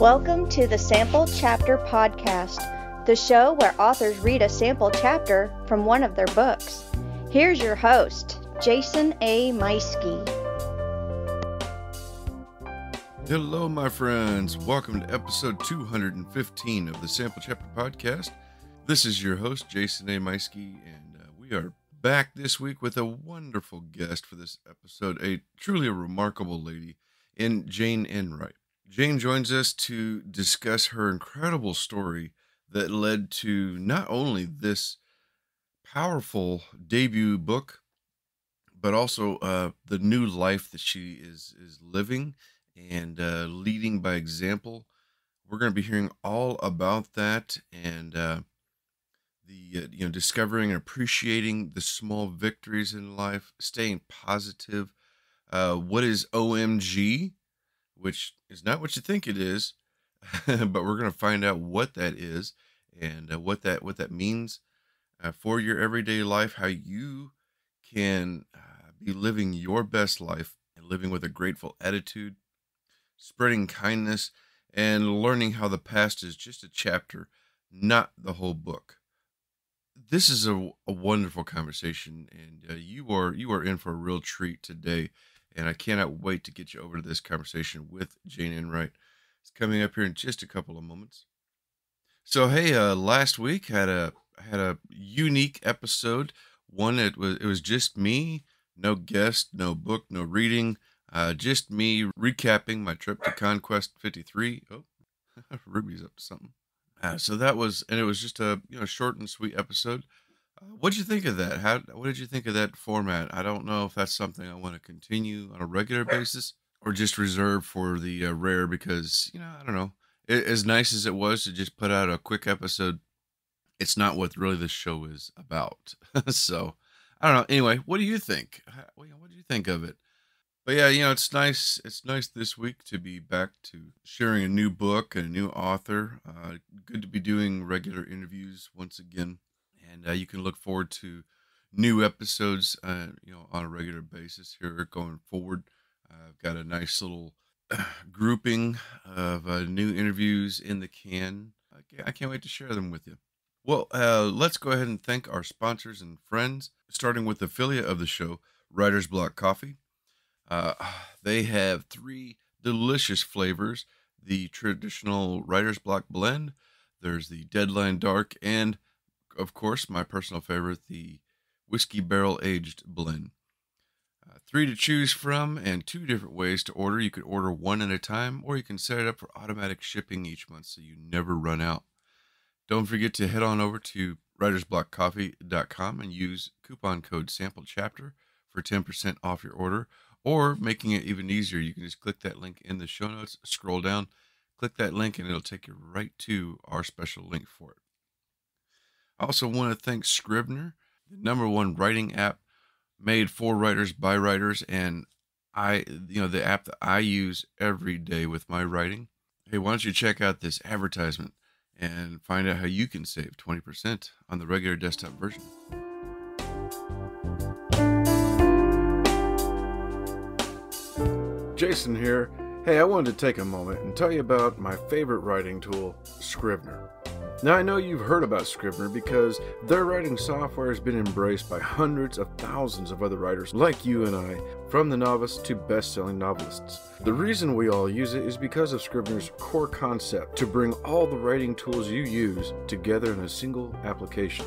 Welcome to the Sample Chapter Podcast, the show where authors read a sample chapter from one of their books. Here's your host, Jason A. Meiske. Hello, my friends. Welcome to episode 215 of the Sample Chapter Podcast. This is your host, Jason A. Meiske, and we are back this week with a wonderful guest for this episode, a truly remarkable lady in Jane Enright. Jane joins us to discuss her incredible story that led to not only this powerful debut book, but also the new life that she is living and leading by example. We're going to be hearing all about that and discovering and appreciating the small victories in life, staying positive. What is OMG? Which is not what you think it is, but we're going to find out what that is and what that means for your everyday life, how you can be living your best life and living with a grateful attitude, spreading kindness, and learning how the past is just a chapter, not the whole book. This is a wonderful conversation, and you are in for a real treat today. And I cannot wait to get you over to this conversation with Jane Enright. It's coming up here in just a couple of moments. So, hey, last week had a unique episode. One, it was just me, no guest, no book, no reading, just me recapping my trip to Conquest 53. Oh, Ruby's up to something. So that was, and it was just a short and sweet episode. What'd you think of that? What did you think of that format? I don't know if that's something I want to continue on a regular basis or just reserve for the rare because, I don't know. As nice as it was to just put out a quick episode, it's not what really this show is about. So, I don't know. Anyway, what do you think? What do you think of it? But yeah, it's nice. It's nice this week to be back to sharing a new book and a new author. Good to be doing regular interviews once again. And you can look forward to new episodes, on a regular basis here going forward. I've got a nice little grouping of new interviews in the can. I can't wait to share them with you. Well, let's go ahead and thank our sponsors and friends, starting with the affiliate of the show, Writer's Block Coffee. They have 3 delicious flavors: the traditional Writer's Block blend, there's the Deadline Dark, and of course, my personal favorite, the Whiskey Barrel Aged Blend. 3 to choose from and 2 different ways to order. You could order one at a time, or you can set it up for automatic shipping each month so you never run out. Don't forget to head on over to writersblockcoffee.com and use coupon code SAMPLECHAPTER for 10% off your order. Or, making it even easier, you can just click that link in the show notes, scroll down, click that link, and it'll take you right to our special link for it. I also want to thank Scrivener, the #1 writing app made for writers by writers, and the app that I use every day with my writing. Hey, why don't you check out this advertisement and find out how you can save 20% on the regular desktop version. Jason here. Hey, I wanted to take a moment and tell you about my favorite writing tool, Scrivener. Now, I know you've heard about Scrivener because their writing software has been embraced by hundreds of thousands of other writers like you and I, from the novice to best-selling novelists. The reason we all use it is because of Scrivener's core concept to bring all the writing tools you use together in a single application.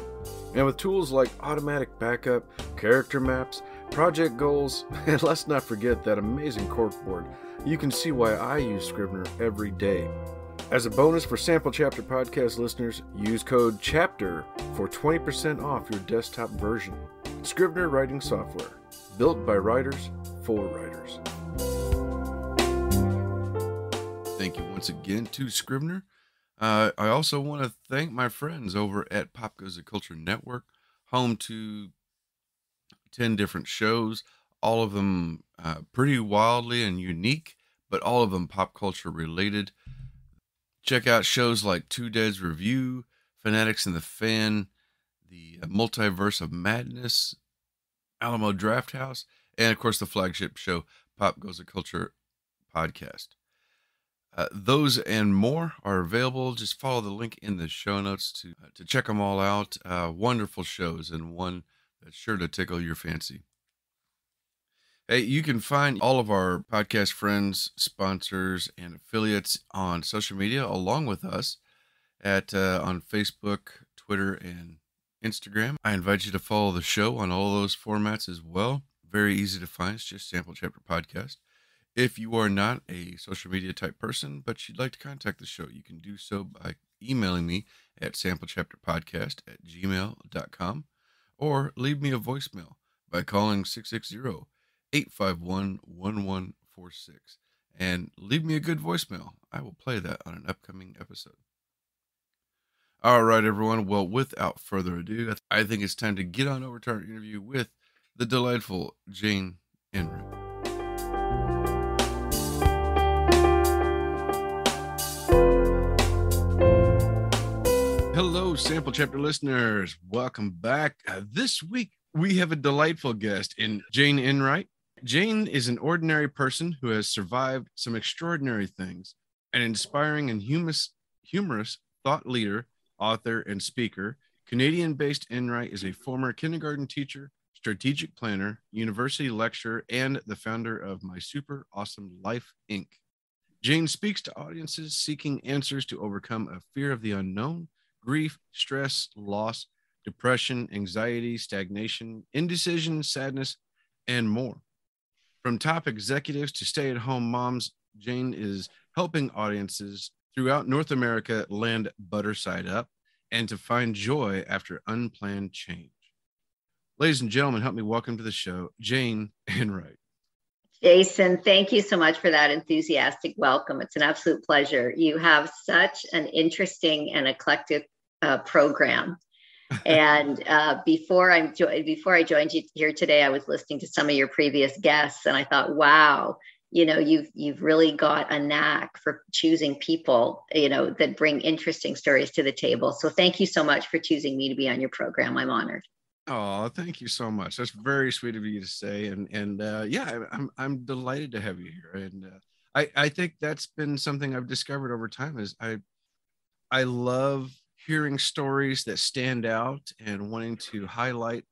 And with tools like automatic backup, character maps, project goals, and let's not forget that amazing corkboard, you can see why I use Scrivener every day. As a bonus for Sample Chapter Podcast listeners, use code CHAPTER for 20% off your desktop version. Scrivener writing software, built by writers for writers. Thank you once again to Scrivener. I also want to thank my friends over at Pop Goes the Culture Network, home to 10 different shows, all of them pretty wildly and unique, but all of them pop culture related. Check out shows like Two Dead's Review, Fanatics and the Fan, the Multiverse of Madness, Alamo Draft House, and of course the flagship show, Pop Goes the Culture Podcast. Those and more are available. Just follow the link in the show notes to check them all out. Wonderful shows, and one that's sure to tickle your fancy. Hey, you can find all of our podcast friends, sponsors, and affiliates on social media along with us on Facebook, Twitter, and Instagram. I invite you to follow the show on all those formats as well. Very easy to find. It's just Sample Chapter Podcast. If you are not a social media type person, but you'd like to contact the show, you can do so by emailing me at samplechapterpodcast@gmail.com or leave me a voicemail by calling 660-851-1146 and leave me a good voicemail. I will play that on an upcoming episode. All right, everyone. Well, without further ado, I think it's time to get on over to our interview with the delightful Jane Enright. Hello, Sample Chapter listeners. Welcome back. This week, we have a delightful guest in Jane Enright. Jane is an ordinary person who has survived some extraordinary things, an inspiring and humorous thought leader, author, and speaker. Canadian-based Enright is a former kindergarten teacher, strategic planner, university lecturer, and the founder of My Super Awesome Life, Inc. Jane speaks to audiences seeking answers to overcome a fear of the unknown, grief, stress, loss, depression, anxiety, stagnation, indecision, sadness, and more. From top executives to stay-at-home moms, Jane is helping audiences throughout North America land butter side up and to find joy after unplanned change. Ladies and gentlemen, help me welcome to the show, Jane Enright. Jason, thank you so much for that enthusiastic welcome. It's an absolute pleasure. You have such an interesting and eclectic program. And before I joined you here today, I was listening to some of your previous guests, and I thought, wow, you've really got a knack for choosing people, that bring interesting stories to the table. So thank you so much for choosing me to be on your program. I'm honored. Oh, thank you so much. That's very sweet of you to say. And yeah, I'm delighted to have you here. And I think that's been something I've discovered over time is I love hearing stories that stand out and wanting to highlight,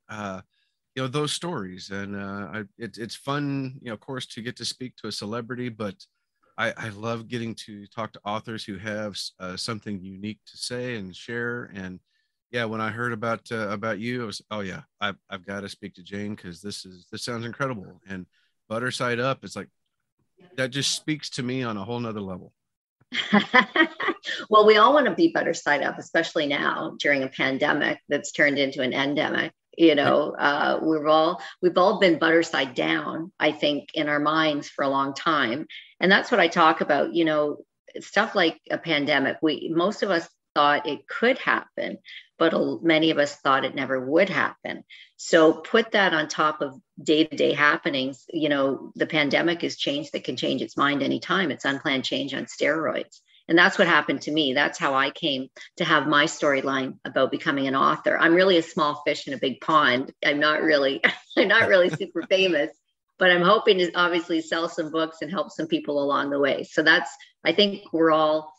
those stories. And it's fun, of course, to get to speak to a celebrity, but I love getting to talk to authors who have something unique to say and share. And yeah, when I heard about you, I was, oh yeah, I've got to speak to Jane because this sounds incredible. And butter side up, it's like that just speaks to me on a whole nother level. Well, we all want to be butter side up, especially now during a pandemic that's turned into an endemic. We've all been butter side down, I think, in our minds for a long time. And that's what I talk about, stuff like a pandemic. Most of us thought it could happen, but many of us thought it never would happen. So put that on top of day-to-day happenings. The pandemic is change that can change its mind anytime. It's unplanned change on steroids. And that's what happened to me. That's how I came to have my storyline about becoming an author. I'm really a small fish in a big pond. I'm not really super famous, but I'm hoping to obviously sell some books and help some people along the way. So I think all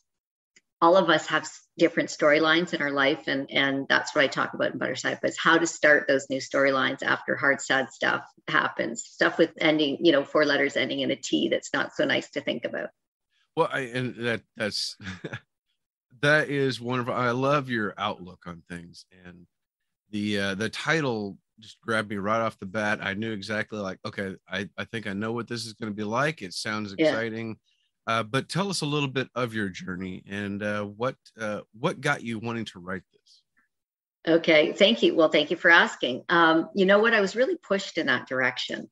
of us have different storylines in our life. And that's what I talk about in Butterside, but it's how to start those new storylines after hard, sad stuff happens. Stuff with ending, 4 letters ending in a T that's not so nice to think about. Well, that's that is wonderful. I love your outlook on things, and the title just grabbed me right off the bat. I knew exactly okay, I think I know what this is going to be like. It sounds exciting. Yeah. But tell us a little bit of your journey and what got you wanting to write this. Okay, thank you. Well, thank you for asking. You know what? I was really pushed in that direction.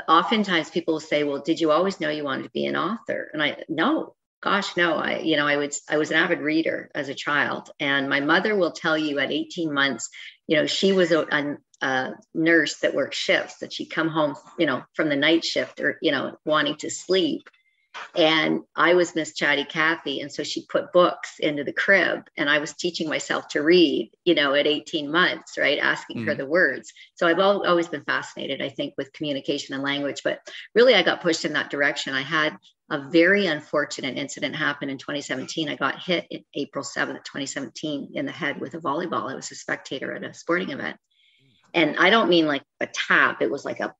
Oftentimes people will say, well, did you always know you wanted to be an author? And no. I was an avid reader as a child, and my mother will tell you at 18 months, she was a nurse that worked shifts, that she'd come home, from the night shift or, wanting to sleep. And I was Miss Chatty Cathy. And so she put books into the crib, and I was teaching myself to read, at 18 months, right? Asking her the words. So I've always been fascinated, I think, with communication and language, but really I got pushed in that direction. I had a very unfortunate incident happen in 2017. I got hit in April 7th, 2017 in the head with a volleyball. I was a spectator at a sporting event. And I don't mean like a tap. It was like a,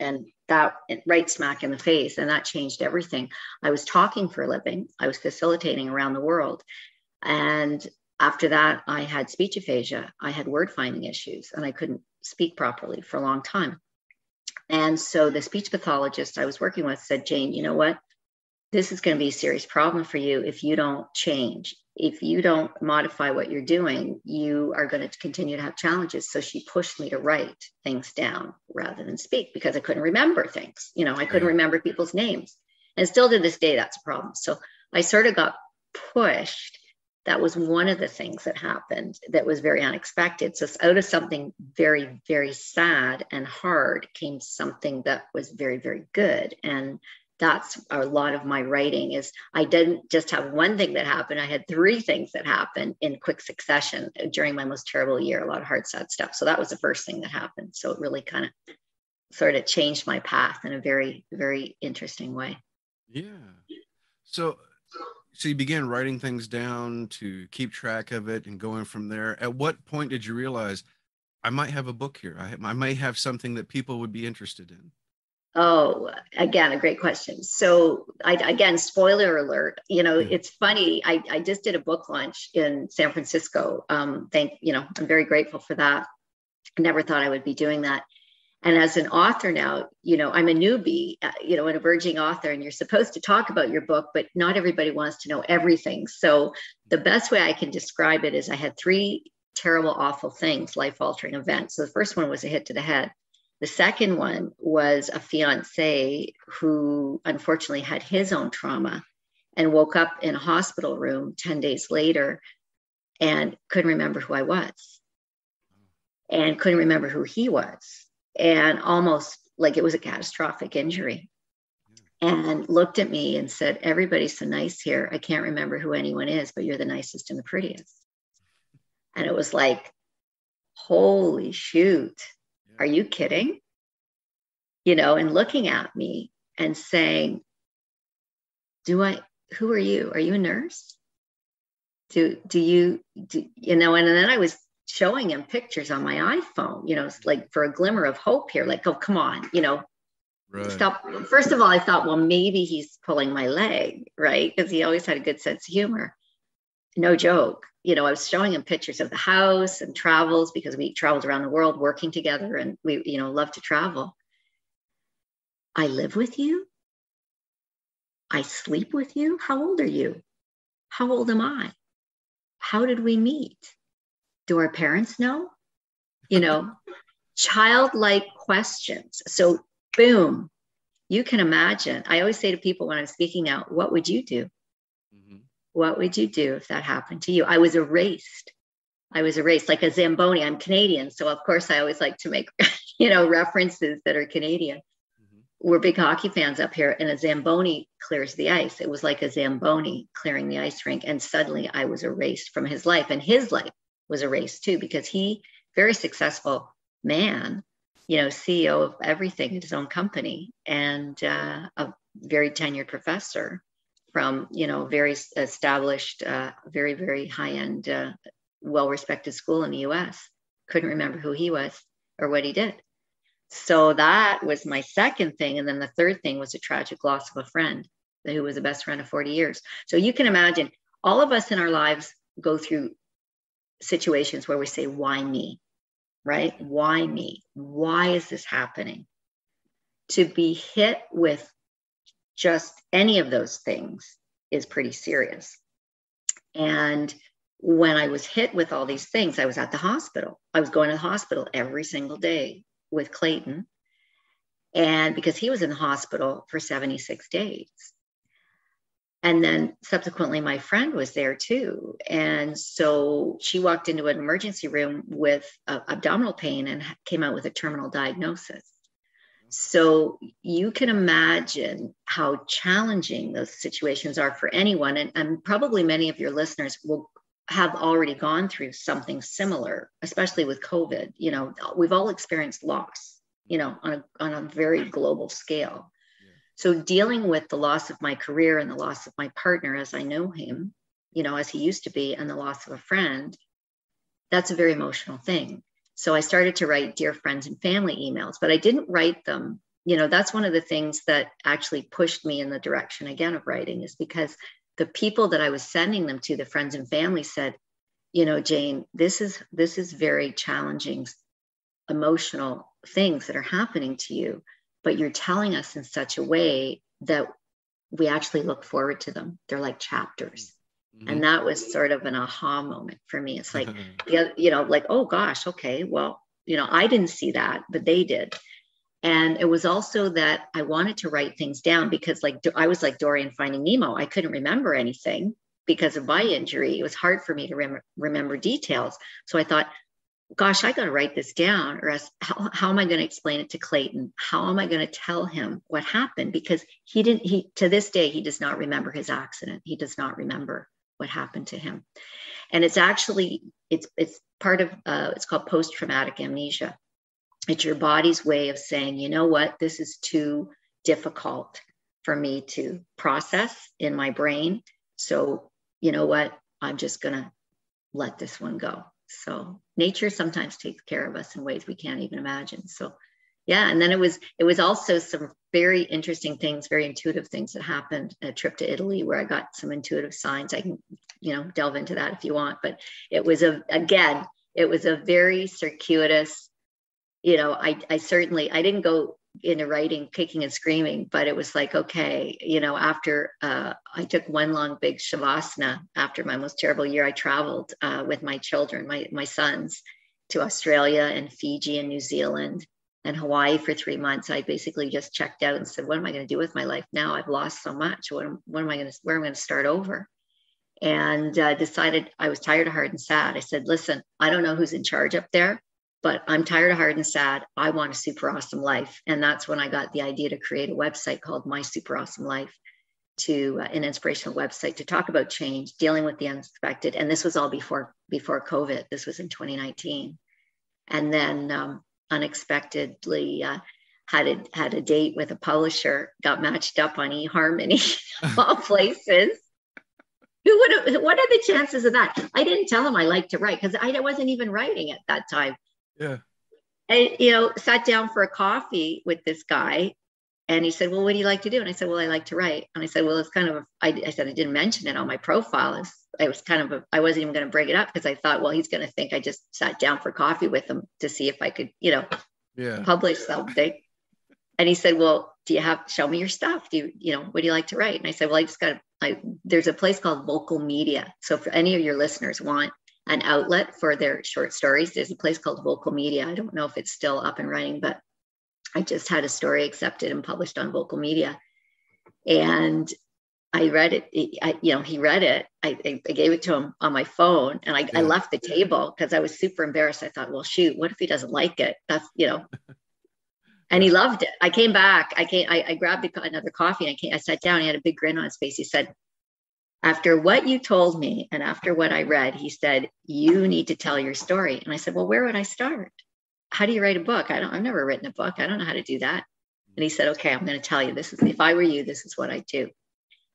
and that right smack in the face. And that changed everything. I was talking for a living. I was facilitating around the world. And after that, I had speech aphasia. I had word finding issues, and I couldn't speak properly for a long time. And so the speech pathologist I was working with said, Jane, you know what? This is going to be a serious problem for you if you don't change. If you don't modify what you're doing, you are going to continue to have challenges. So she pushed me to write things down rather than speak, because I couldn't remember things. I couldn't remember people's names. And still to this day, that's a problem. So I sort of got pushed. That was one of the things that happened that was very unexpected. So out of something very, very sad and hard came something that was very, very good. And that's a lot of my writing is I didn't just have one thing that happened. I had 3 things that happened in quick succession during my most terrible year, a lot of hard, sad stuff. So that was the first thing that happened. So it really kind of sort of changed my path in a very, very interesting way. Yeah. So you began writing things down to keep track of it and going from there. At what point did you realize I might have a book here? I may have something that people would be interested in. Oh, again, a great question. So again, spoiler alert, it's funny. I just did a book launch in San Francisco. I'm very grateful for that. I never thought I would be doing that. And as an author now, I'm a newbie, an emerging author, and you're supposed to talk about your book, but not everybody wants to know everything. So the best way I can describe it is I had 3 terrible, awful things, life-altering events. So the first one was a hit to the head. The second one was a fiance who unfortunately had his own trauma and woke up in a hospital room 10 days later and couldn't remember who I was and couldn't remember who he was, and almost like it was a catastrophic injury, and looked at me and said, everybody's so nice here. I can't remember who anyone is, but you're the nicest and the prettiest. And it was like, holy shoot. Are you kidding? And looking at me and saying, who are you? Are you a nurse? And then I was showing him pictures on my iPhone, like for a glimmer of hope here, like, oh, come on, right. Stop. First of all, I thought, well, maybe he's pulling my leg, right? Because he always had a good sense of humor. No joke. I was showing him pictures of the house and travels, because we traveled around the world working together, and we, love to travel. I live with you. I sleep with you. How old are you? How old am I? How did we meet? Do our parents know? Childlike questions. So boom, you can imagine. I always say to people when I'm speaking out, what would you do? What would you do if that happened to you? I was erased like a Zamboni. I'm Canadian. So of course I always like to make, references that are Canadian. We're big hockey fans up here, and a Zamboni clears the ice. It was like a Zamboni clearing the ice rink. And suddenly I was erased from his life, and his life was erased too, because he, very successful man, CEO of everything in his own company, and a very tenured professor from, very established, very, very high-end, well-respected school in the US. Couldn't remember who he was or what he did. So that was my second thing. And then the third thing was a tragic loss of a friend who was a best friend of 40 years. So you can imagine all of us in our lives go through situations where we say, why me? Right? Why me? Why is this happening? To be hit with just any of those things is pretty serious. And when I was hit with all these things, I was at the hospital. I was going to the hospital every single day with Clayton. And because he was in the hospital for 76 days. And then subsequently, my friend was there too. And so she walked into an emergency room with abdominal pain and came out with a terminal diagnosis. So you can imagine how challenging those situations are for anyone. And probably many of your listeners will have already gone through something similar, especially with COVID. You know, we've all experienced loss, you know, on a very global scale. Yeah. So dealing with the loss of my career and the loss of my partner as I know him, you know, as he used to be, and the loss of a friend, that's a very emotional thing. So I started to write dear friends and family emails, but I didn't write them. You know, that's one of the things that actually pushed me in the direction again of writing, is because the people that I was sending them to, the friends and family, said, you know, Jane, this is very challenging, emotional things that are happening to you, but you're telling us in such a way that we actually look forward to them. They're like chapters. Mm-hmm. And that was sort of an aha moment for me. It's like, you know, like, oh gosh, okay, well, you know, I didn't see that, but they did. And it was also that I wanted to write things down, because like I was like Dory in Finding Nemo. I couldn't remember anything because of my injury. It was hard for me to remember details. So I thought, gosh, I got to write this down, or else how am I going to explain it to Clayton? How am I going to tell him what happened? Because he to this day, he does not remember his accident. He does not remember what happened to him. And it's actually, it's part of, it's called post-traumatic amnesia. It's your body's way of saying, you know what, this is too difficult for me to process in my brain. So you know what, I'm just going to let this one go. So nature sometimes takes care of us in ways we can't even imagine. So yeah. And then it was also some very interesting things, very intuitive things that happened. A trip to Italy where I got some intuitive signs. I can, you know, delve into that if you want, but it was a very circuitous, you know, I didn't go into writing kicking and screaming, but it was like, okay, you know, after I took one long big shavasana after my most terrible year, I traveled with my children, my sons, to Australia and Fiji and New Zealand and Hawaii for 3 months. I basically just checked out and said, what am I going to do with my life now? I've lost so much. Where am I going to start over? And decided I was tired of hard and sad. I said, listen, I don't know who's in charge up there, but I'm tired of hard and sad. I want a super awesome life. And that's when I got the idea to create a website called My Super Awesome Life, to an inspirational website to talk about change, dealing with the unexpected. And this was all before COVID. This was in 2019. And then unexpectedly had a date with a publisher, got matched up on eHarmony, all places. What are the chances of that? I didn't tell him I liked to write, because I wasn't even writing at that time. Yeah. I, you know, sat down for a coffee with this guy, and he said, well, what do you like to do? And I said, well, I like to write. And I said, well, it's kind of, I said, I didn't mention it on my profile. I wasn't even going to bring it up, because I thought, well, he's going to think I just sat down for coffee with him to see if I could, you know, publish something. And he said, well, show me your stuff. What do you like to write? And I said, well, there's a place called Vocal Media. So if any of your listeners want an outlet for their short stories, there's a place called Vocal Media. I don't know if it's still up and running, but I just had a story accepted and published on Vocal Media. And I read it. He read it. I gave it to him on my phone, and I left the table because I was super embarrassed. I thought, well, shoot, what if he doesn't like it? That's, and he loved it. I came back. I grabbed another coffee, and I sat down. He had a big grin on his face. He said, after what you told me and after what I read, he said, you need to tell your story. And I said, well, where would I start? How do you write a book? I've never written a book. I don't know how to do that. And he said, okay, I'm going to tell you, if I were you, this is what I do.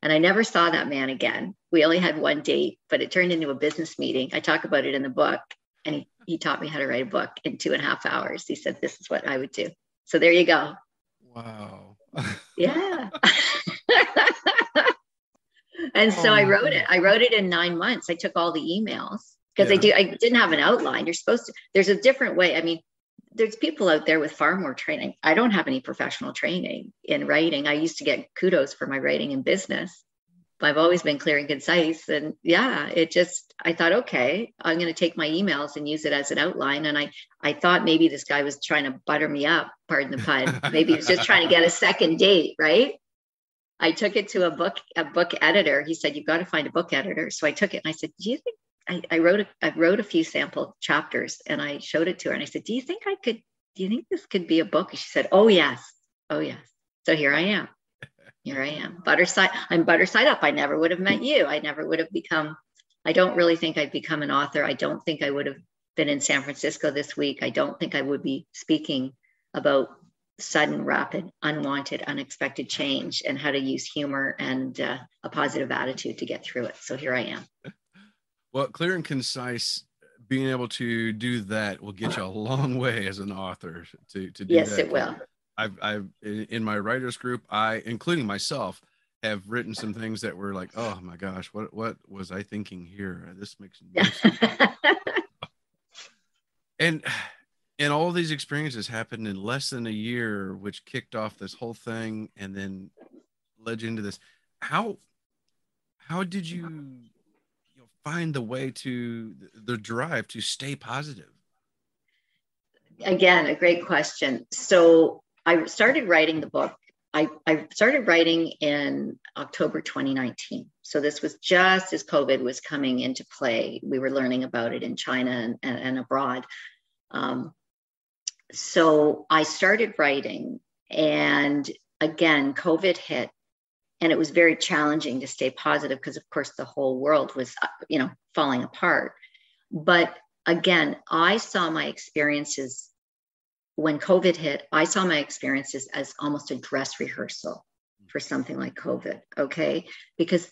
And I never saw that man again. We only had one date, but it turned into a business meeting. I talk about it in the book, and he taught me how to write a book in 2.5 hours. He said, this is what I would do. So there you go. Wow. Yeah. And so I wrote it. I wrote it in 9 months. I took all the emails because I didn't have an outline. There's a different way. I mean, there's people out there with far more training. I don't have any professional training in writing. I used to get kudos for my writing in business, but I've always been clear and concise. And I thought, okay, I'm going to take my emails and use it as an outline. And I thought maybe this guy was trying to butter me up, pardon the pun. Maybe he was just trying to get a second date, right? I took it to a book editor. He said, you've got to find a book editor. So I took it and I said, do you think I wrote a few sample chapters, and I showed it to her, and I said, do you think this could be a book? And she said, oh yes, Oh, yes. So here I am. Here I am. I'm butter side up. I never would have met you. I never would have become, I don't really think I'd become an author. I don't think I would have been in San Francisco this week. I don't think I would be speaking about sudden, rapid, unwanted, unexpected change and how to use humor and a positive attitude to get through it. So here I am. Well, clear and concise, being able to do that will get you a long way as an author to do yes, that. It will. I've in my writers group, including myself, have written some things that were like, oh my gosh, what was I thinking here? This makes no sense. And all these experiences happened in less than a year, which kicked off this whole thing and then led you into this. How did you find the way to the drive to stay positive? Again, a great question. So I started writing the book. I started writing in October 2019. So this was just as COVID was coming into play. We were learning about it in China and abroad. So I started writing, and again, COVID hit, and it was very challenging to stay positive because, of course, the whole world was, falling apart. But again, I saw my experiences when COVID hit. I saw my experiences as almost a dress rehearsal for something like COVID. Okay, because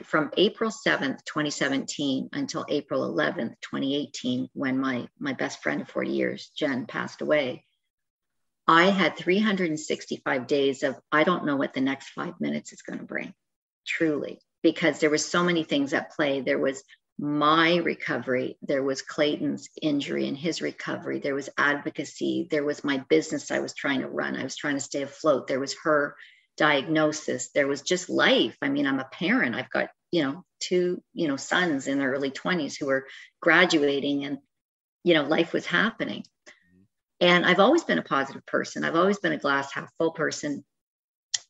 from April 7th, 2017 until April 11th, 2018, when my best friend of 40 years, Jen, passed away, I had 365 days of, I don't know what the next 5 minutes is going to bring, truly, because there were so many things at play. There was my recovery, there was Clayton's injury and his recovery, there was advocacy, there was my business I was trying to run, I was trying to stay afloat, there was her diagnosis, there was just life. I mean, I'm a parent, I've got, two, sons in their early 20s who are graduating, and, life was happening. And I've always been a positive person. I've always been a glass half full person.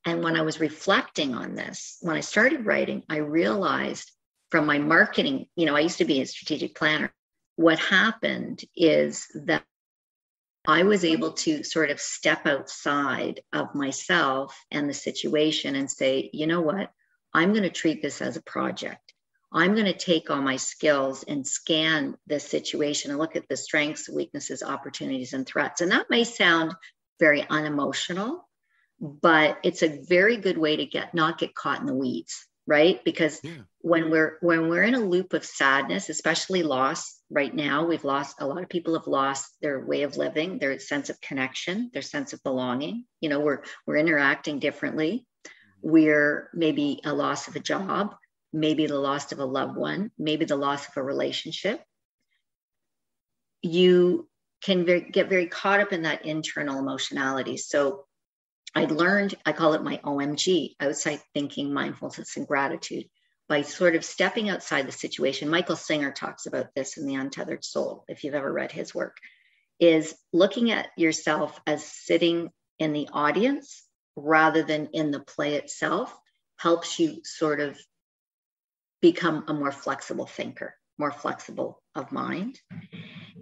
And when I was reflecting on this, when I started writing, I realized from my marketing, I used to be a strategic planner. What happened is that I was able to sort of step outside of myself and the situation and say, you know what, I'm going to treat this as a project. I'm going to take all my skills and scan this situation and look at the strengths, weaknesses, opportunities, and threats. And that may sound very unemotional, but it's a very good way to not get caught in the weeds, right? Because when we're in a loop of sadness, especially loss right now, a lot of people have lost their way of living, their sense of connection, their sense of belonging. We're interacting differently. We're maybe a loss of a job, maybe the loss of a loved one, maybe the loss of a relationship. You can get very caught up in that internal emotionality. So I call it my OMG, outside thinking, mindfulness, and gratitude, by sort of stepping outside the situation. Michael Singer talks about this in The Untethered Soul, if you've ever read his work, is looking at yourself as sitting in the audience rather than in the play itself, helps you sort of become a more flexible thinker, more flexible of mind.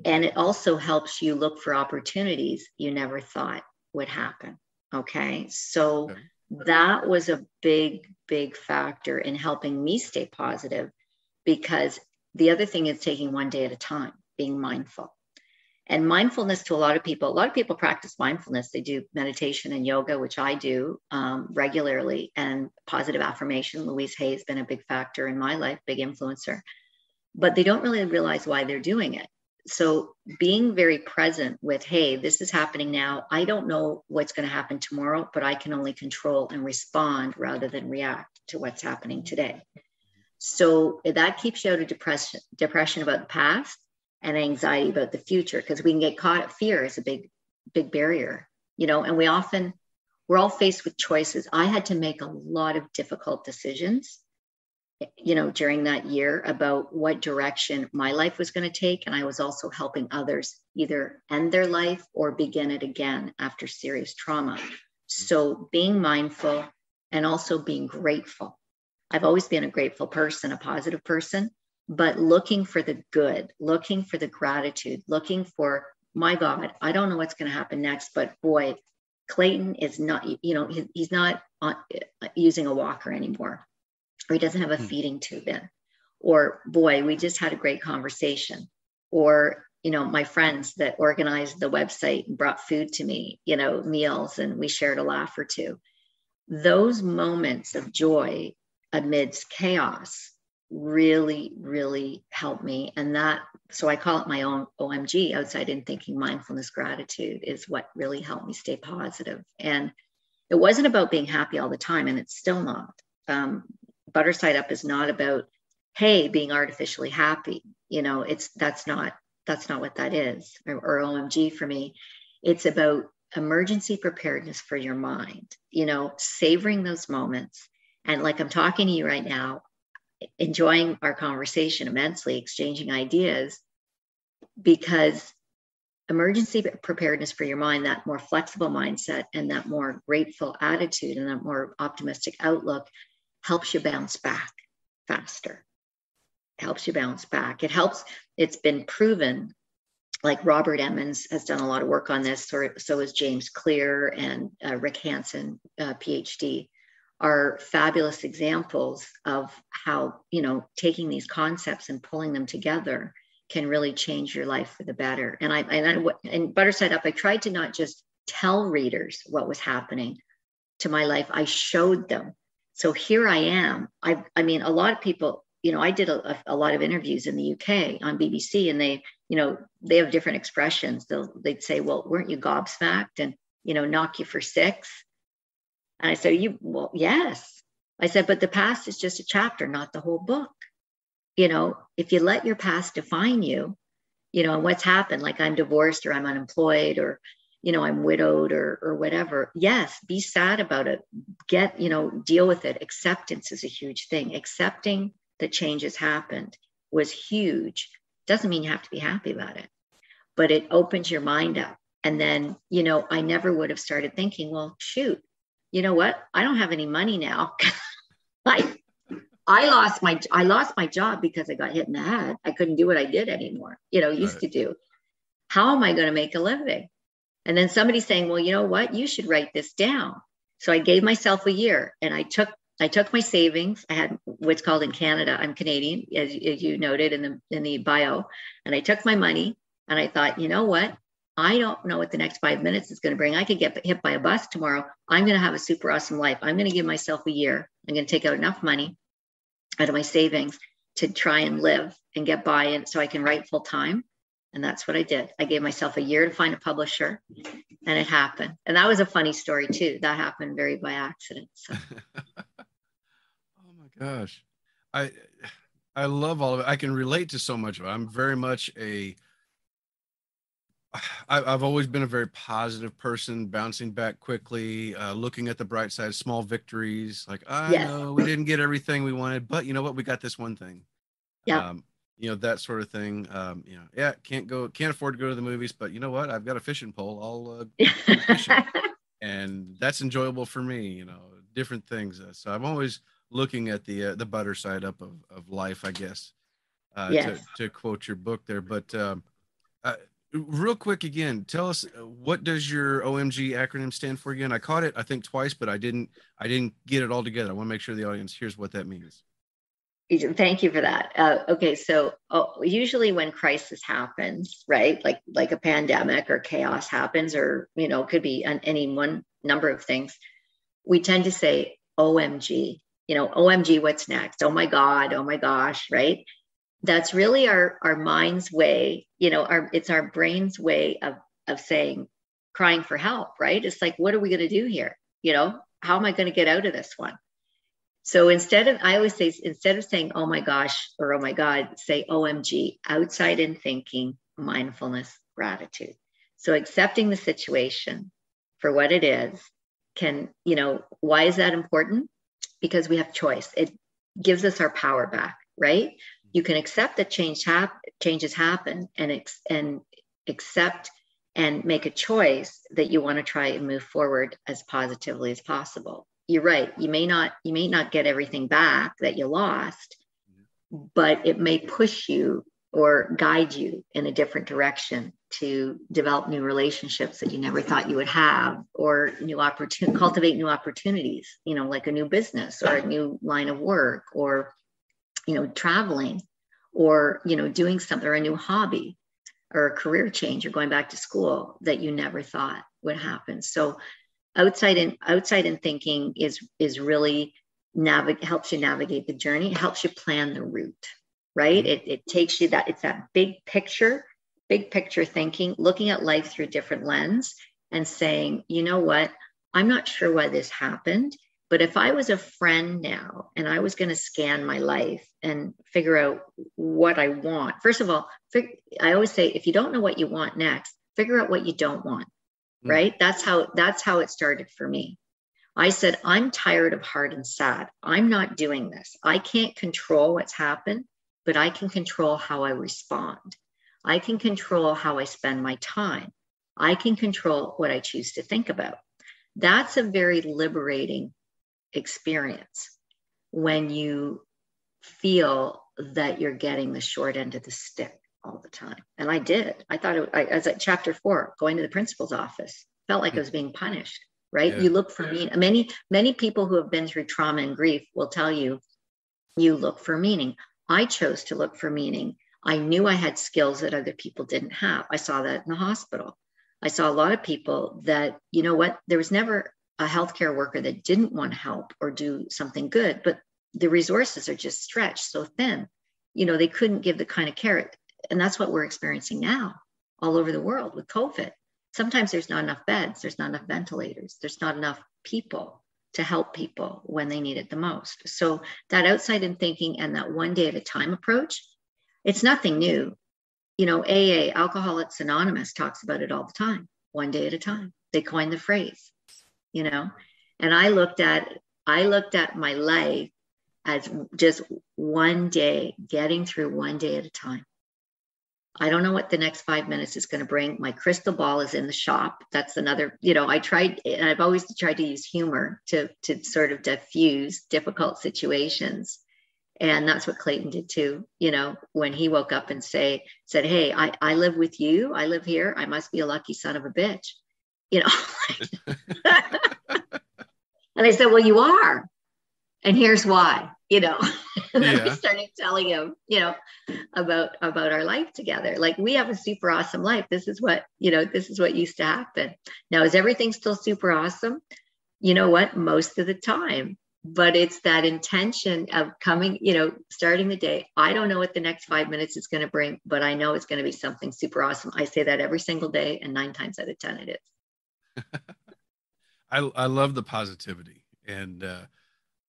And it also helps you look for opportunities you never thought would happen. Okay. So that was a big, big factor in helping me stay positive, because the other thing is taking one day at a time, being mindful. And mindfulness, to a lot of people practice mindfulness. They do meditation and yoga, which I do regularly, and positive affirmation. Louise Hay has been a big factor in my life, big influencer, but they don't really realize why they're doing it. So being very present with, hey, this is happening now. I don't know what's going to happen tomorrow, but I can only control and respond rather than react to what's happening today. So that keeps you out of depression about the past and anxiety about the future, because we can get caught. Fear is a big, big barrier, and we're all faced with choices. I had to make a lot of difficult decisions, during that year about what direction my life was going to take. And I was also helping others either end their life or begin it again after serious trauma. So being mindful and also being grateful. I've always been a grateful person, a positive person, but looking for the good, looking for the gratitude, looking for, my God, I don't know what's going to happen next, but boy, Clayton is not, he's not using a walker anymore, or he doesn't have a feeding tube in, or boy, we just had a great conversation, or, my friends that organized the website and brought food to me, meals, and we shared a laugh or two. Those moments of joy amidst chaos really, really helped me. And so I call it my own OMG, outside in thinking, mindfulness, gratitude, is what really helped me stay positive. And it wasn't about being happy all the time, and it's still not. Butter Side Up is not about, hey, being artificially happy. That's not what that is, or OMG for me. It's about emergency preparedness for your mind, savoring those moments. And like I'm talking to you right now, enjoying our conversation immensely, exchanging ideas, because emergency preparedness for your mind, that more flexible mindset and that more grateful attitude and that more optimistic outlook, helps you bounce back faster. Helps you bounce back. It's been proven, like Robert Emmons has done a lot of work on this, so is James Clear and Rick Hansen, PhD, are fabulous examples of how, taking these concepts and pulling them together can really change your life for the better. And Butter Side Up, I tried to not just tell readers what was happening to my life, I showed them. So here I am. A lot of people, I did a lot of interviews in the UK on BBC, and they have different expressions. They'd say, well, weren't you gobsmacked, and, knock you for six? And I said, well, yes. I said, but the past is just a chapter, not the whole book. If you let your past define you, and what's happened, like I'm divorced, or I'm unemployed, or, I'm widowed, or whatever. Yes, be sad about it. Deal with it. Acceptance is a huge thing. Accepting that change has happened was huge. Doesn't mean you have to be happy about it, but it opens your mind up. And then, I never would have started thinking, well, shoot, you know what? I don't have any money now. I lost my job because I got hit in the head. I couldn't do what I did anymore, used to do. How am I going to make a living? And then somebody saying, well, you know what? You should write this down. So I gave myself a year, and I took my savings. I had what's called in Canada, I'm Canadian, as you noted in the bio. And I took my money, and I thought, you know what? I don't know what the next 5 minutes is going to bring. I could get hit by a bus tomorrow. I'm going to have a super awesome life. I'm going to give myself a year. I'm going to take out enough money out of my savings to try and live and get by, and so I can write full time. And that's what I did. I gave myself a year to find a publisher, and it happened. And that was a funny story too. That happened very by accident. So. Oh my gosh. I love all of it. I can relate to so much of it. I'm very much I've always been a very positive person, bouncing back quickly, looking at the bright side, small victories. Like, I know we didn't get everything we wanted, but you know what? We got this one thing. Yeah. That sort of thing. Can't afford to go to the movies, but you know what? I've got a fishing pole. I'll go fishing. And that's enjoyable for me, different things. So I'm always looking at the butter side up of life, I guess, to quote your book there. But real quick again, tell us, what does your OMG acronym stand for again? I caught it, I think, twice, but I didn't get it all together. I want to make sure the audience hears what that means. Thank you for that. Okay, so usually when crisis happens, right, like a pandemic or chaos happens, or it could be any one number of things, we tend to say OMG. OMG, what's next? Oh my God, oh my gosh, right? That's really our mind's way, it's our brain's way of saying, crying for help, right? It's like, what are we going to do here? How am I going to get out of this one? So I always say, instead of saying, oh my gosh, or oh my God, say OMG, outside in thinking, mindfulness, gratitude. So accepting the situation for what it is why is that important? Because we have choice. It gives us our power back, right? You can accept that changes happen and accept and make a choice that you want to try and move forward as positively as possible. You're right. You may not get everything back that you lost, but it may push you or guide you in a different direction to develop new relationships that you never thought you would have, or cultivate new opportunities, like a new business or a new line of work, or, traveling, or, doing something, or a new hobby, or a career change, or going back to school that you never thought would happen. So outside in thinking is really helps you navigate the journey. It helps you plan the route, right? It takes you it's that big picture thinking, looking at life through a different lens and saying, you know what, I'm not sure why this happened, but if I was a friend now and I was going to scan my life and figure out what I want, first of all, I always say, if you don't know what you want next, figure out what you don't want, right? That's how it started for me. I said, I'm tired of hard and sad. I'm not doing this. I can't control what's happened, but I can control how I respond. I can control how I spend my time. I can control what I choose to think about. That's a very liberating experience when you feel that you're getting the short end of the stick all the time. And I did. I thought I was at chapter 4, going to the principal's office, felt like I was being punished. Right? Yeah. You look for meaning. Many people who have been through trauma and grief will tell you, you look for meaning. I chose to look for meaning. I knew I had skills that other people didn't have. I saw that in the hospital. I saw a lot of people that, there was never a healthcare worker that didn't want to help or do something good, but the resources are just stretched so thin. They couldn't give the kind of care. And that's what we're experiencing now all over the world with COVID. Sometimes there's not enough beds, there's not enough ventilators, there's not enough people to help people when they need it the most. So that outside in thinking and that one day at a time approach, it's nothing new. AA, Alcoholics Anonymous, talks about it all the time, one day at a time. They coined the phrase, and I looked at my life as just one day, getting through one day at a time. I don't know what the next 5 minutes is going to bring. My crystal ball is in the shop. That's another, I've always tried to use humor to sort of diffuse difficult situations. And that's what Clayton did too. When he woke up and said, hey, I live with you. I live here. I must be a lucky son of a bitch. And I said, well, you are. And here's why, And then we started telling him, about our life together. Like, we have a super awesome life. This is what used to happen. Now, is everything still super awesome? You know what? Most of the time. But it's that intention of coming, starting the day. I don't know what the next 5 minutes is going to bring, but I know it's going to be something super awesome. I say that every single day, and 9 times out of 10 it is. I love the positivity and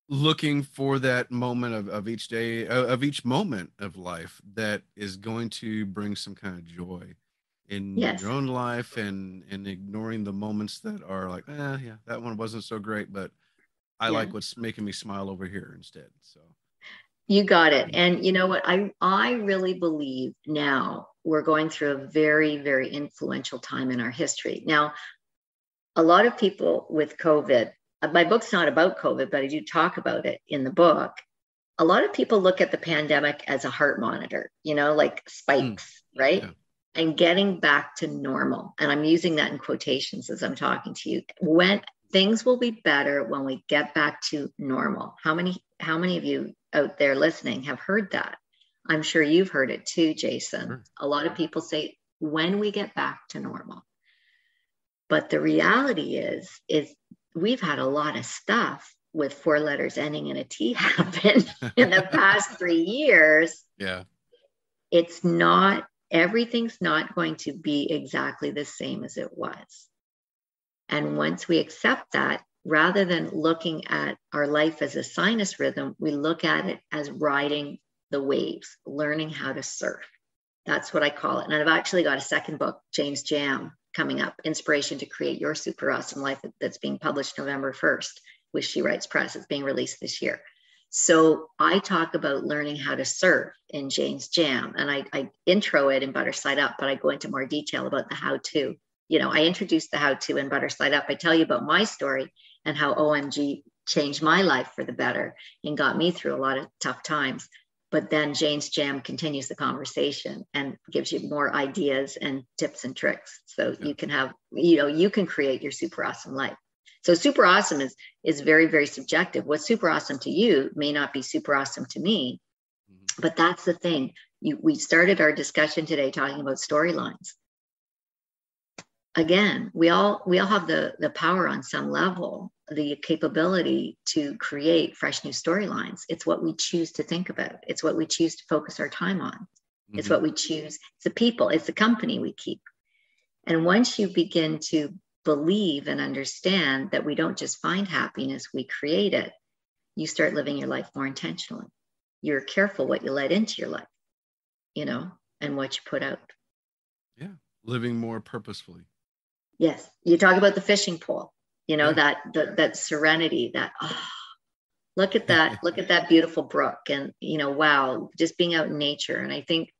looking for that moment of each day, of each moment of life that is going to bring some kind of joy in your own life, and ignoring the moments that are like, yeah, that one wasn't so great, but I like what's making me smile over here instead. So you got it. And you know what? I really believe now we're going through a very, very influential time in our history. Now, a lot of people with COVID, my book's not about COVID, but I do talk about it in the book. A lot of people look at the pandemic as a heart monitor, like spikes, right? Yeah. And getting back to normal. And I'm using that in quotations as I'm talking to you. When things will be better when we get back to normal. How many of you out there listening have heard that? I'm sure you've heard it too, Jason. Sure. A lot of people say, when we get back to normal. But the reality is we've had a lot of stuff with 4 letters ending in a T happen in the past 3 years. Yeah. Everything's not going to be exactly the same as it was. And once we accept that, rather than looking at our life as a sinus rhythm, we look at it as riding the waves, learning how to surf. That's what I call it. And I've actually got a second book, James Jam, coming up, Inspiration to Create Your Super Awesome Life, that's being published November 1st with She Writes Press. It's being released this year. So I talk about learning how to surf in James Jam, and I intro it in Butter Side Up, but I go into more detail about the how-to. I introduce the how-to in Butter Side Up. I tell you about my story and how OMG changed my life for the better and got me through a lot of tough times. But then Jane's Jam continues the conversation and gives you more ideas and tips and tricks. So you can have, you can create your super awesome life. So super awesome is very, very subjective. What's super awesome to you may not be super awesome to me. But that's the thing. We started our discussion today talking about storylines. Again, we all have the power on some level, the capability to create fresh new storylines. It's what we choose to think about. It's what we choose to focus our time on. It's what we choose. It's the people, it's the company we keep. And once you begin to believe and understand that we don't just find happiness, we create it, you start living your life more intentionally. You're careful what you let into your life, and what you put out. Yeah. Living more purposefully. Yes. You talk about the fishing pole, that serenity, look at that beautiful brook, and, wow, just being out in nature. And I think,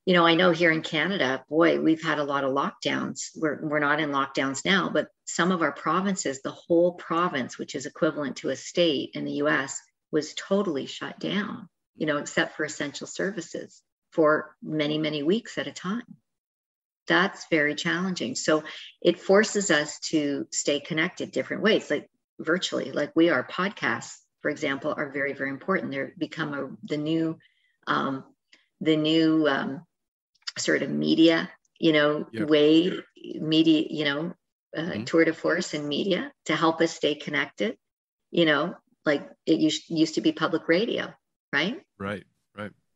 I know here in Canada, boy, we've had a lot of lockdowns. We're not in lockdowns now, but some of our provinces, the whole province, which is equivalent to a state in the US, was totally shut down, except for essential services for many, many weeks at a time. That's very challenging. So it forces us to stay connected different ways, like virtually, like we are. Podcasts, for example, are very, very important. They're become the new sort of media, way, media, tour de force in media to help us stay connected, like it used to be public radio, right? Right.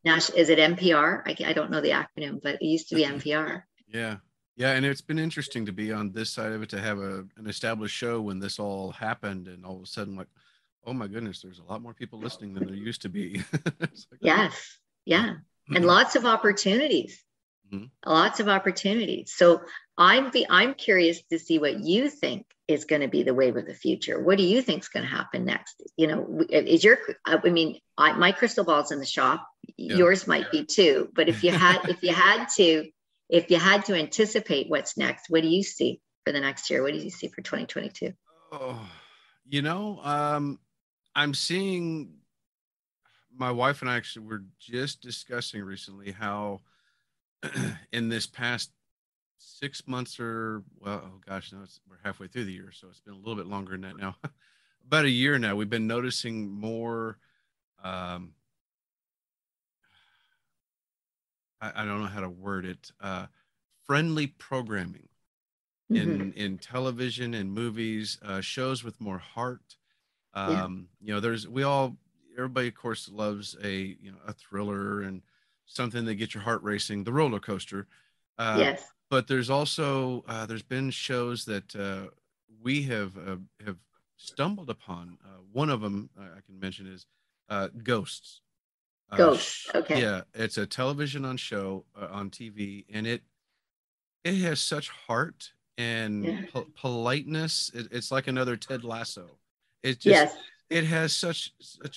Now, is it NPR? I don't know the acronym, but it used to be NPR. Yeah. And it's been interesting to be on this side of it, to have an established show when this all happened, and all of a sudden, like, oh my goodness, there's a lot more people listening than there used to be. Yes. Yeah. And lots of opportunities. Lots of opportunities. So I'm curious to see what you think is going to be the wave of the future. What do you think is going to happen next? My crystal ball's in the shop. Yeah. Yours might be too. But if you had to anticipate what's next, what do you see for the next year? What do you see for 2022? I'm seeing, my wife and I actually were just discussing recently how in this past 6 months we're halfway through the year, so it's been a little bit longer than that now. About a year now, we've been noticing more, I don't know how to word it, friendly programming in television and movies, shows with more heart. Everybody of course loves a thriller and something that gets your heart racing, the roller coaster. Yes. But there's also there's been shows that we have stumbled upon. One of them I can mention is Ghosts. Ghosts. Okay. Yeah, it's a television on TV, and it has such heart and politeness. It's like another Ted Lasso. It just it has such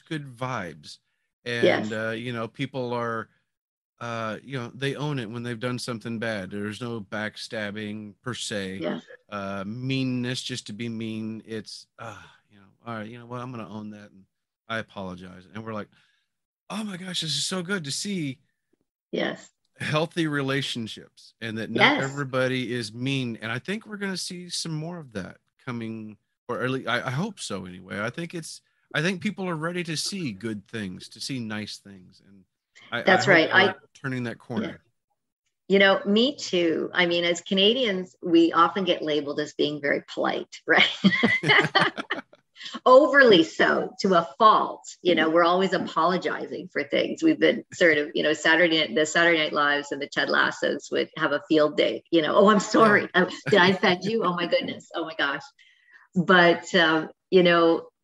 good vibes, and people are. They own it when they've done something bad. There's no backstabbing per se, meanness just to be mean. It's, all right, what, I'm going to own that. And I apologize. And we're like, oh my gosh, this is so good to see. Yes. Healthy relationships, and that not everybody is mean. And I think we're going to see some more of that coming, or at least I hope so anyway. I think people are ready to see good things, to see nice things. And that's right. I'm turning that corner. Me too. I mean, as Canadians, we often get labeled as being very polite, right? Overly so, to a fault. We're always apologizing for things. We've been sort of, the Saturday Night Lives and the Ted Lassos would have a field day. Oh, I'm sorry. Did I offend you? Oh my goodness. Oh my gosh. But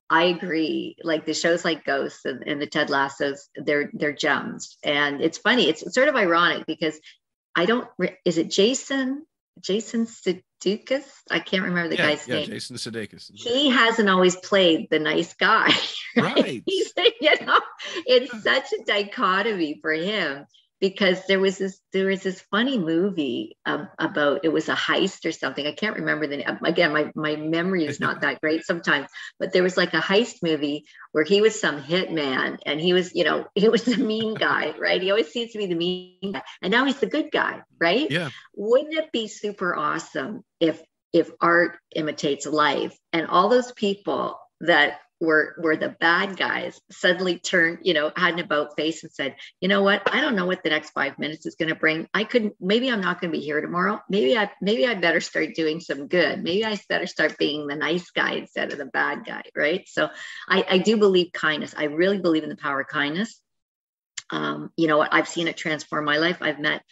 I agree. Like the shows like Ghosts and the Ted Lassos, they're gems. And it's funny. It's sort of ironic because is it Jason Sudeikis? I can't remember the guy's name. Jason Sudeikis. He hasn't always played the nice guy. Right. It's such a dichotomy for him. because there was this funny movie about, it was a heist or something. I can't remember the name. Again, my memory is not that great sometimes, but there was like a heist movie where he was some hitman, and he was the mean guy, right? He always seems to be the mean guy, and now he's the good guy, right? Yeah. Wouldn't it be super awesome if art imitates life, and all those people that were the bad guys suddenly turned, had an about face and said, you know what, I don't know what the next 5 minutes is going to bring. Maybe I'm not going to be here tomorrow. Maybe I better start doing some good. Maybe I better start being the nice guy instead of the bad guy. Right. So I do believe kindness. I really believe in the power of kindness. You know what? I've seen it transform my life. I've met,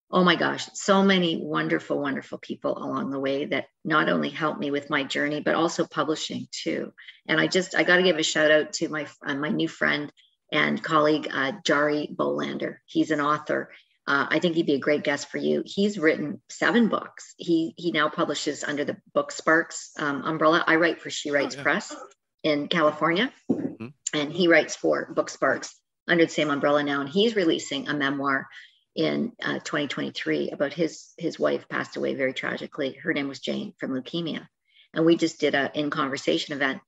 oh my gosh, so many wonderful, wonderful people along the way that not only helped me with my journey, but also publishing too. And I got to give a shout out to my new friend and colleague, Jari Bolander. He's an author. I think he'd be a great guest for you. He's written 7 books. He now publishes under the Book Sparks umbrella. I write for She Writes Press in California, and he writes for Book Sparks under the same umbrella now. And he's releasing a memoir in 2023 about his wife passed away very tragically. Her name was Jane, from leukemia. And we just did a In Conversation event,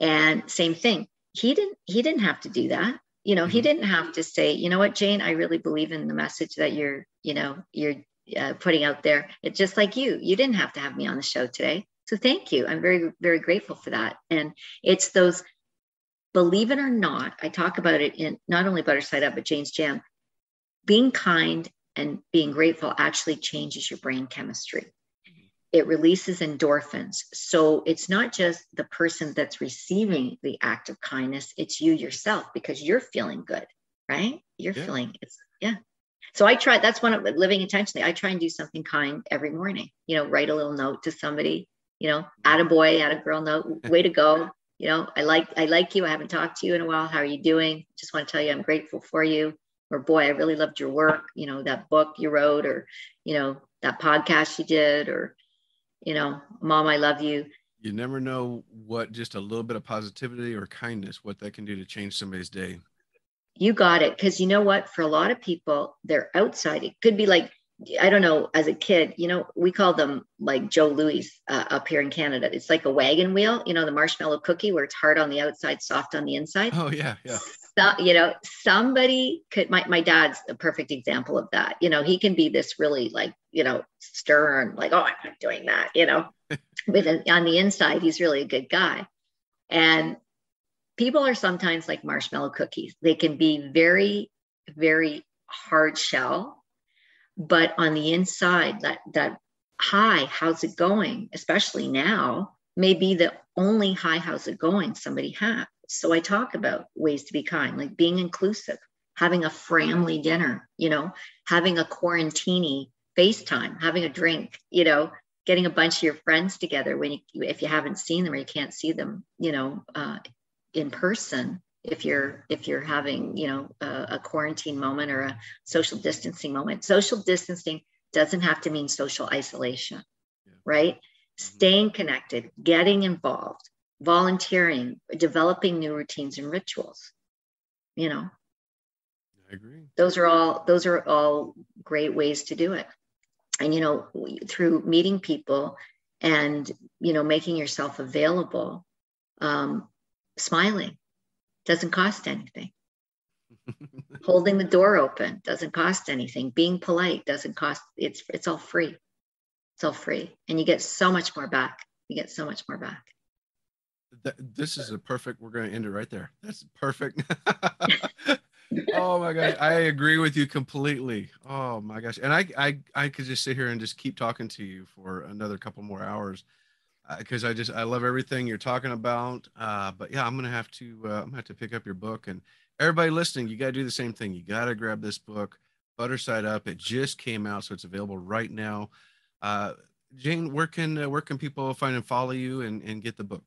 and same thing. He didn't have to do that. He didn't have to say, you know what, Jane, I really believe in the message that you're putting out there. It's just like you didn't have to have me on the show today. So thank you. I'm very, very grateful for that. And it's those, believe it or not, I talk about it in not only Butter Side Up, but Jane's Jam. Being kind and being grateful actually changes your brain chemistry. It releases endorphins. So it's not just the person that's receiving the act of kindness, it's you yourself, because you're feeling good, right? You're feeling it's. So I try, that's one of living intentionally. I try and do something kind every morning, write a little note to somebody, add a boy, add a girl note, way to go. I like you. I haven't talked to you in a while. How are you doing? Just want to tell you, I'm grateful for you. Or boy, I really loved your work, that book you wrote, or, that podcast you did, or, Mom, I love you. You never know what just a little bit of positivity or kindness, what that can do to change somebody's day. You got it. Because you know what, for a lot of people, they're outside. It could be like, I don't know, as a kid, we call them like Joe Louis up here in Canada. It's like a wagon wheel, the marshmallow cookie where it's hard on the outside, soft on the inside. Oh, yeah. Yeah. So, somebody could, my dad's a perfect example of that. He can be this really like, stern, like, oh, I'm not doing that, but on the inside, he's really a good guy. And people are sometimes like marshmallow cookies. They can be very, very hard shell, but on the inside, that hi, how's it going? Especially now, may be the only hi, how's it going somebody has. So I talk about ways to be kind, like being inclusive, having a family dinner, having a quarantini FaceTime, having a drink, getting a bunch of your friends together if you haven't seen them or you can't see them, in person. If you're having, a quarantine moment or a social distancing moment. Social distancing doesn't have to mean social isolation, right? Staying connected, getting involved, volunteering, developing new routines and rituals. I agree. Those are all great ways to do it. And, through meeting people and, making yourself available, smiling doesn't cost anything. Holding the door open doesn't cost anything. Being polite doesn't cost, it's all free. It's all free. And you get so much more back. This is we're going to end it right there. That's perfect. Oh my gosh. I agree with you completely. Oh my gosh. And I could just sit here and just keep talking to you for another couple more hours. Because I love everything you're talking about. But yeah, I'm going to have to pick up your book, and everybody listening, you got to do the same thing. You got to grab this book, Butter Side Up. It just came out, so it's available right now. Jane, where can people find and follow you and get the book?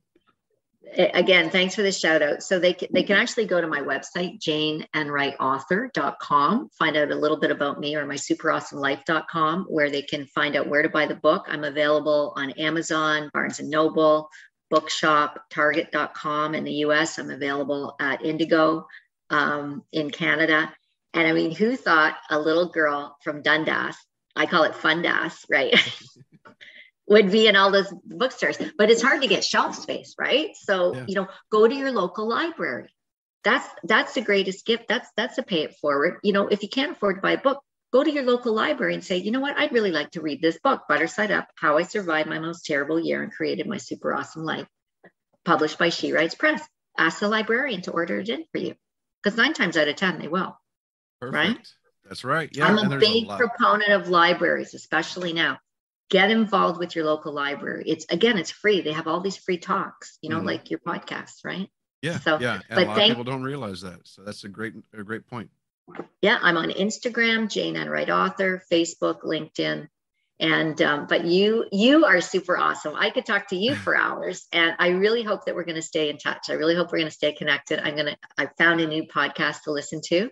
Again, thanks for the shout out. So they can actually go to my website, janeenwrightauthor.com, find out a little bit about me, or my superawesamelife.com, where they can find out where to buy the book. I'm available on Amazon, Barnes & Noble, Bookshop, Target.com in the US. I'm available at Indigo in Canada. And I mean, who thought a little girl from Dundas, I call it Fundas, right? would be in all those bookstores, but it's hard to get shelf space, right? So, Yeah. Go to your local library. That's the greatest gift. That's a pay it forward. If you can't afford to buy a book, go to your local library and say, you know what? I'd really like to read this book, Butter Side Up, How I Survived My Most Terrible Year and Created My Super Awesome Life, published by She Writes Press. Ask the librarian to order it in for you, because 9 times out of 10, they will. Perfect. Right? That's right. Yeah. I'm a big proponent of libraries, especially now. Get involved with your local library. It's free. They have all these free talks, like your podcasts, right? Yeah. So, yeah. And a lot of people don't realize that. So that's a great point. Yeah. I'm on Instagram, Jane Enright author, Facebook, LinkedIn. And, but you are super awesome. I could talk to you for hours, and I really hope that we're going to stay in touch. I really hope we're going to stay connected. I found a new podcast to listen to,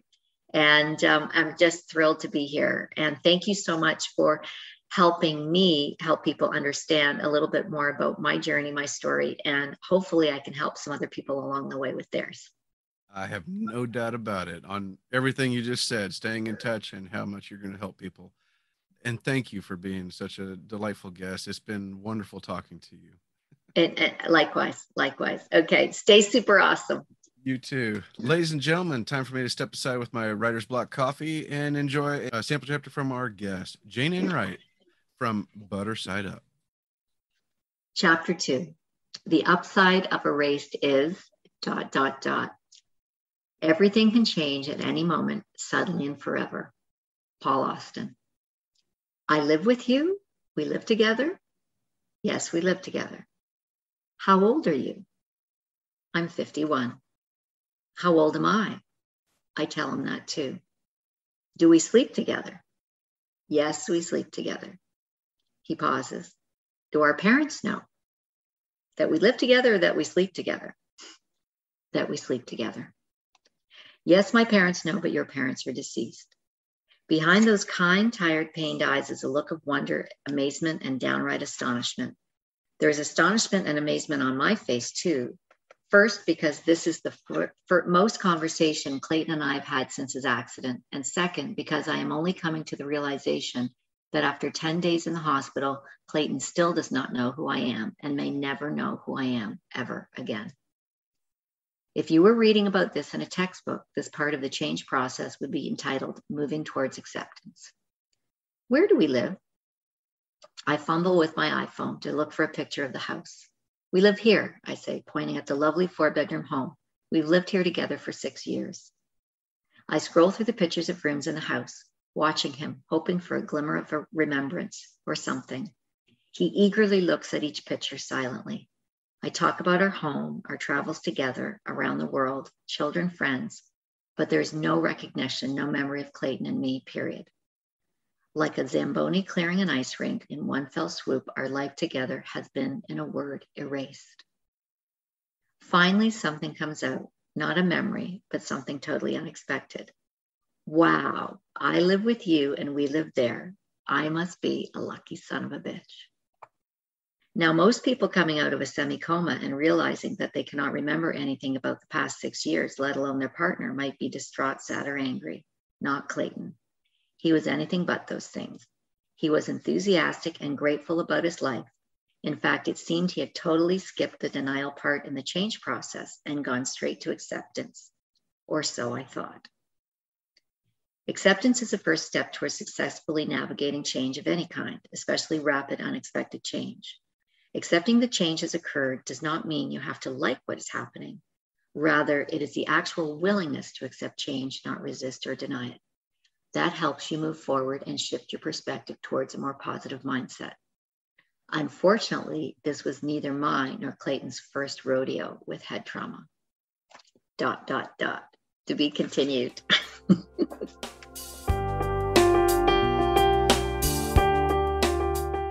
and I'm just thrilled to be here. And thank you so much for helping me help people understand a little bit more about my journey, my story, and hopefully I can help some other people along the way with theirs. I have no doubt about it on everything you just said, staying in touch and how much you're going to help people. And thank you for being such a delightful guest. It's been wonderful talking to you. And likewise. Okay. Stay super awesome. You too. Ladies and gentlemen, time for me to step aside with my writer's block coffee and enjoy a sample chapter from our guest, Jane Enright from Butter Side Up. Chapter 2. The upside of erased is ... Everything can change at any moment, suddenly and forever. Paul Austen. I live with you. We live together. Yes, we live together. How old are you? I'm 51. How old am I? I tell him that too. Do we sleep together? Yes, we sleep together. He pauses. Do our parents know that we live together or that we sleep together? That we sleep together. Yes, my parents know, but your parents are deceased. Behind those kind, tired, pained eyes is a look of wonder, amazement, and downright astonishment. There's astonishment and amazement on my face too. First, because this is the most conversation Clayton and I have had since his accident. And second, because I am only coming to the realization that after 10 days in the hospital, Clayton still does not know who I am and may never know who I am ever again. If you were reading about this in a textbook, this part of the change process would be entitled Moving Towards Acceptance. Where do we live? I fumble with my iPhone to look for a picture of the house. We live here, I say, pointing at the lovely 4-bedroom home. We've lived here together for 6 years. I scroll through the pictures of rooms in the house, watching him, hoping for a glimmer of a remembrance or something. He eagerly looks at each picture silently. I talk about our home, our travels together, around the world, children, friends, but there's no recognition, no memory of Clayton and me, period. Like a Zamboni clearing an ice rink, in one fell swoop, our life together has been, in a word, erased. Finally, something comes out, not a memory, but something totally unexpected. Wow, I live with you and we live there. I must be a lucky son of a bitch. Now, most people coming out of a semi-coma and realizing that they cannot remember anything about the past 6 years, let alone their partner, might be distraught, sad, or angry. Not Clayton. He was anything but those things. He was enthusiastic and grateful about his life. In fact, it seemed he had totally skipped the denial part in the change process and gone straight to acceptance. Or so I thought. Acceptance is the first step towards successfully navigating change of any kind, especially rapid, unexpected change. Accepting the change has occurred does not mean you have to like what is happening. Rather, it is the actual willingness to accept change, not resist or deny it. That helps you move forward and shift your perspective towards a more positive mindset. Unfortunately, this was neither mine nor Clayton's first rodeo with head trauma. ... To be continued.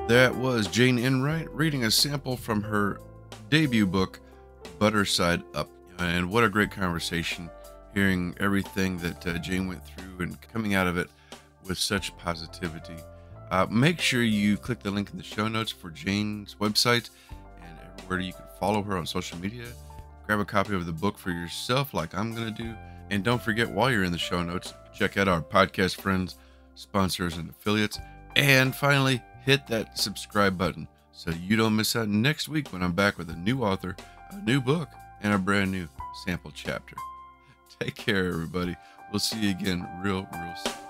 That was Jane Enright reading a sample from her debut book, Butter Side Up. And what a great conversation, hearing everything that Jane went through and coming out of it with such positivity. Make sure you click the link in the show notes for Jane's website and everywhere you can follow her on social media. Grab a copy of the book for yourself like I'm going to do. And don't forget, while you're in the show notes, Check out our podcast friends, sponsors, and affiliates. And finally, hit that subscribe button so you don't miss out next week when I'm back with a new author, a new book, and a brand new sample chapter. Take care, everybody. We'll see you again real soon.